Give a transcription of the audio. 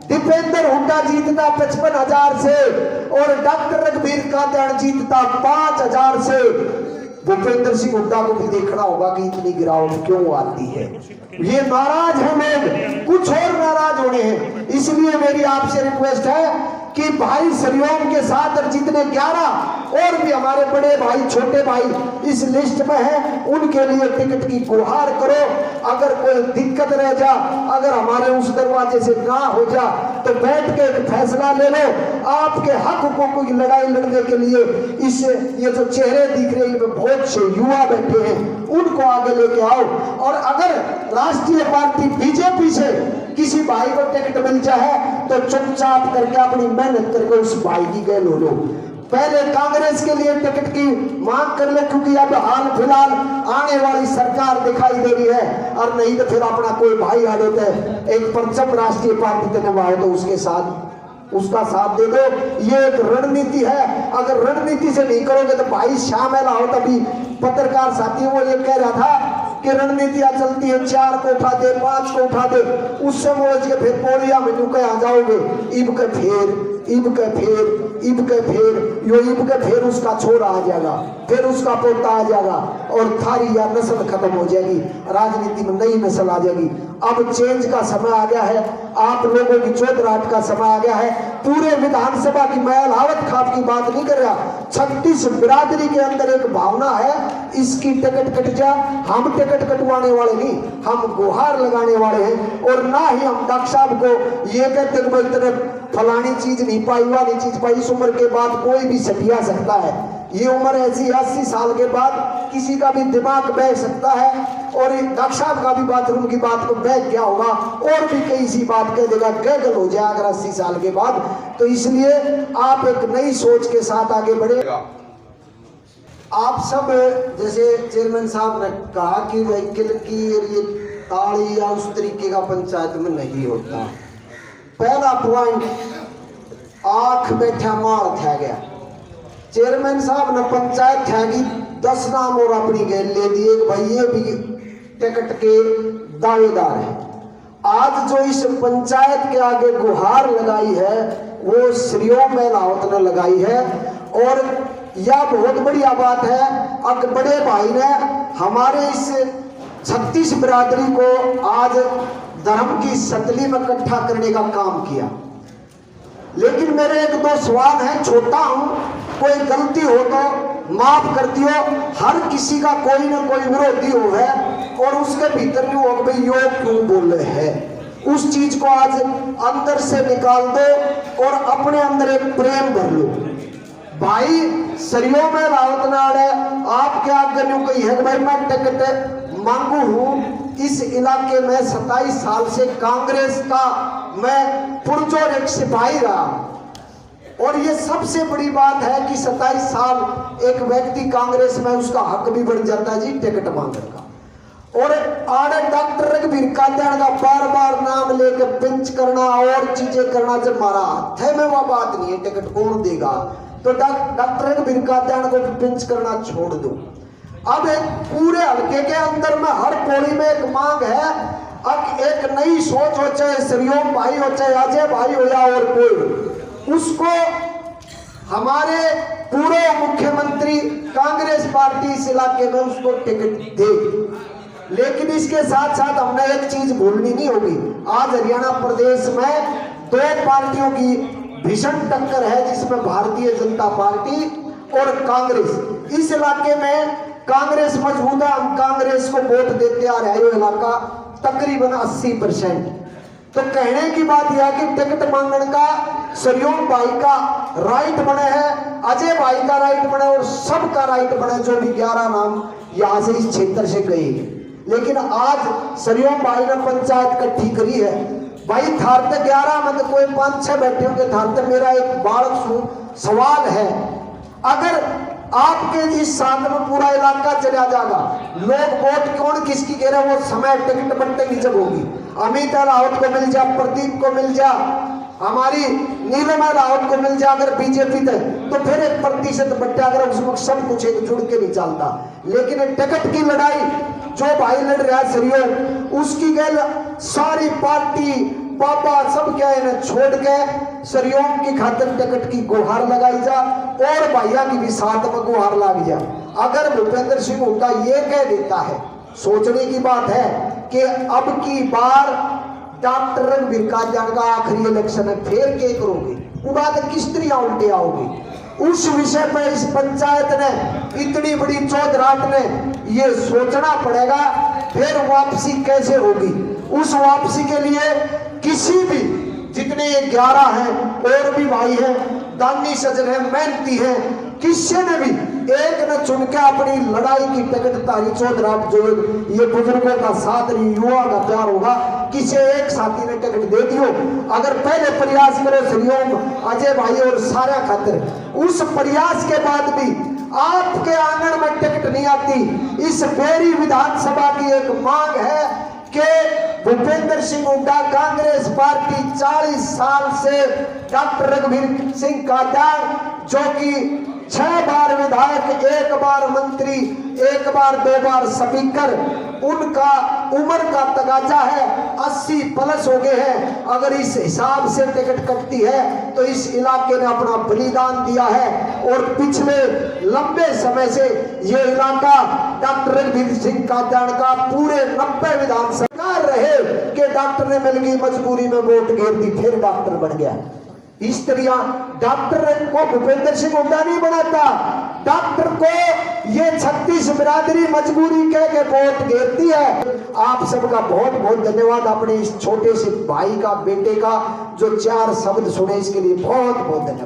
दीपेंद्र हुड्डा जीतता 55,000 से और डॉक्टर रघुवीर कात्यायन जीतता 5,000 से। भूपेंद्र सिंह हुड्डा को भी देखना होगा कि इतनी गिरावट क्यों आती है। ये नाराज हैं लोग, कुछ और नाराज होने हैं। इसलिए मेरी आपसे रिक्वेस्ट है कि भाई सरियोम के साथ और जितने 11 और भी हमारे बड़े भाई छोटे भाई इस लिस्ट में हैं, उनके लिए टिकट की गुहार करो। अगर कोई दिक्कत रह जा, अगर हमारे उस दरवाजे से ना हो जा, तो बैठ के एक फैसला ले लो। आपके हक हकूकों की लड़ाई लड़ने के लिए इस ये जो चेहरे दिख रहे हैं, बहुत से युवा बैठे हैं, उनको आगे लेके आओ। और अगर राष्ट्रीय पार्टी बीजेपी से किसी भाई को टिकट मिल जाए तो चुपचाप करके अपनी मेहनत करके उस भाई की गैल हो लो। पहले कांग्रेस के लिए टिकट की मांग कर ले, क्योंकि अब हाल फिलहाल आने वाली सरकार दिखाई दे रही है। और नहीं तो फिर अपना कोई भाई आ जाता है, एक परचम राष्ट्रीय पार्टी के नवा तो उसके साथ उसका साथ दे दो। ये एक रणनीति है। अगर रणनीति से नहीं करोगे तो भाई शामिल आओ। तभी पत्रकार साथी वो ये कह रहा था कि रणनीतियां चलती है, 4 को उठा दे, 5 को उठा दे, उससे मोड़ के फिर पोलिया में नुके आ जाओगे। इब के फेर इब के फेर इब के फेर यो इब के फेर उसका छोरा आ जाएगा, फिर उसका पोता आ जाएगा और थारी या नस्ल खत्म हो जाएगी, राजनीति में नई नस्ल आ जाएगी। अब चेंज का समय आ गया है, आप लोगों की चौधराट का समय आ गया है। पूरे विधानसभा की मैं हावत खाप की बात नहीं कर रहा, 36 बिरादरी के अंदर एक भावना है, इसकी टिकट कट जा। हम टिकट कटवाने वाले नहीं, हम गुहार लगाने वाले हैं। और ना ही हम डॉक्टर साहब को ये कहते हैं इतने फलानी चीज नहीं पाई, वाली चीज पाई। इस उम्र के बाद कोई भी सटिया सकता है। ये उम्र ऐसी 80 साल के बाद किसी का भी दिमाग बह सकता है। और डॉक्टर साहब का भी बाथरूम की बात को बह गया होगा और भी कई सी बात कह देगा, गैगल हो जाए अगर 80 साल के बाद। तो इसलिए आप एक नई सोच के साथ आगे बढ़ेगा। आप सब जैसे चेयरमैन साहब ने कहा कि व्हीकल की ये ताड़ी या उस तरीके का पंचायत में नहीं होता। पहला पॉइंट, आंख बैठा मार था गया। चेयरमैन साहब ने पंचायत थैगी 10 नाम और अपनी गैल ले दिए, भाई ये भी टिकट के दावेदार है। आज जो इस पंचायत के आगे गुहार लगाई है वो श्रीओम मेलावत ने लगाई है। और यह बहुत बढ़िया बात है, अब बड़े भाई ने हमारे इस 36 बिरादरी को आज धर्म की सतली में इकट्ठा करने का काम किया। लेकिन मेरे 1-2 सवाल हैं, छोटा हूं, कोई गलती हो तो माफ कर दियो। हर किसी का कोई ना कोई विरोधी हो है और उसके भीतर भी हो भाई यो क्यों बोल रहे हैं, उस चीज को आज अंदर से निकाल दो और अपने अंदर एक प्रेम भर लो। भाई सरियों में रावत नाड़े आप क्या करूं कही है भाई मैं टिकट मांगू हूं। इस इलाके में 27 साल से कांग्रेस का मैं पुरजोर एक सिपाही रहा। और ये सबसे बड़ी बात है कि 27 साल एक व्यक्ति कांग्रेस में, उसका हक भी बढ़ जाता है जी टिकट मांगने का। और आड़े डॉक्टर रघुवीर कात्यायन का बार बार नाम लेकर पिंच करना और चीजें करना, जब मारा हाथ में वह बात नहीं है टिकट कौन देगा, तो डॉक्टर रघुवीर कात्यायन को पिंच करना छोड़ दो। अब एक पूरे हल्के के अंदर में हर पौड़ी में एक मांग है, अब एक नई सोच हो, चाहे सरियोम भाई हो, चाहे अजय भाई हो या और कोई, उसको हमारे पूरे मुख्यमंत्री कांग्रेस पार्टी इस इलाके में उसको टिकट दे। लेकिन इसके साथ साथ हमने एक चीज भूलनी नहीं होगी, आज हरियाणा प्रदेश में 2 पार्टियों की भीषण टक्कर है, जिसमें भारतीय जनता पार्टी और कांग्रेस। इस इलाके में कांग्रेस मजबूत है, हम कांग्रेस को वोट देते आ रहे हैं। ये इलाका तकरीबन 80%। तो कहने की बात यह कि टिकट मांगने का सरियोम भाई का राइट बने है, अजय भाई का राइट बने और सबका राइट बने, जो भी 11 नाम यहाँ से इस क्षेत्र से गए। लेकिन आज सरियोम भाई ने पंचायत इकट्ठी करी है। भाई थारते 11 में तो कोई 5-6 बैठे होंगे थारते। मेरा एक बालक सवाल है, अगर आपके इस साथ में पूरा इलाका चला जाएगा, लोग वोट कौन किसकी कह रहे हैं, वो समय टिकट बंटने की जब होगी, अमित रावत को मिल जा, प्रदीप को मिल जा, हमारी नीलमा रावत को मिल जा, अगर बीजेपी तो फिर 1% बट्टे, अगर उसमें सब कुछ एक जुड़ के नहीं चलता। लेकिन टिकट की लड़ाई जो भाई लड़ रहा है सरियोम, उसकी गल सारी पार्टी बाबा सब क्या इन्हें छोड़ के सरियों की खातिर टिकट की गुहार लगाई जा और भैया की भी साथ में गुहार लग जा। अगर भूपेंद्र सिंह हुड्डा ये कह देता है, सोचने की बात है कि अब की बार डॉक्टर रणबीर कादियान का आखिरी इलेक्शन है, फिर क्या करोगे, उड़ाद किस तरह उल्टे आओगे। उस विषय पर इस पंचायत ने इतनी बड़ी चौधराट ने ये सोचना पड़ेगा फिर वापसी कैसे होगी। उस वापसी के लिए किसी भी जितने 11 हैं और भी भाई हैं, दानी सज्जन है, मेहनती है, किसी ने भी एक ने चुन के अपनी लड़ाई की टिकट तारी चौधराट जो ये बुजुर्गों का साथ युवा का प्यार होगा, किसी एक साथी ने टिकट दे दियो। अगर पहले प्रयास करो सहयोग अजय भाई और सारा खातिर, उस प्रयास के बाद भी आपके आंगन में टिकट नहीं आती, इस बेरी विधानसभा की एक मांग है कि भूपेंद्र सिंह हुड्डा कांग्रेस पार्टी 40 साल से डॉक्टर रघुवीर सिंह कादियान जो कि 6 बार विधायक, 1 बार मंत्री, 1 बार 2 बार स्पीकर, उनका उम्र का तगाजा है 80 प्लस हो गए हैं। अगर इस हिसाब से टिकट कटती है तो इस इलाके ने अपना बलिदान दिया है और पिछले लंबे समय से ये इलाका डॉक्टर रघुवीर सिंह कादियान का पूरे 90 विधानसभा रहे कि डॉक्टर ने मिल गई मजबूरी में वोट घेर दी, फिर डॉक्टर बन गया। इस तरह डॉक्टर को भूपेंद्र सिंह हुड्डा नहीं बनाता, डॉक्टर को ये 36 बिरादरी मजबूरी कह के वोट घेरती है। आप सबका बहुत बहुत धन्यवाद अपने इस छोटे से भाई का, बेटे का जो 4 शब्द सुने इसके लिए बहुत बहुत धन्यवाद।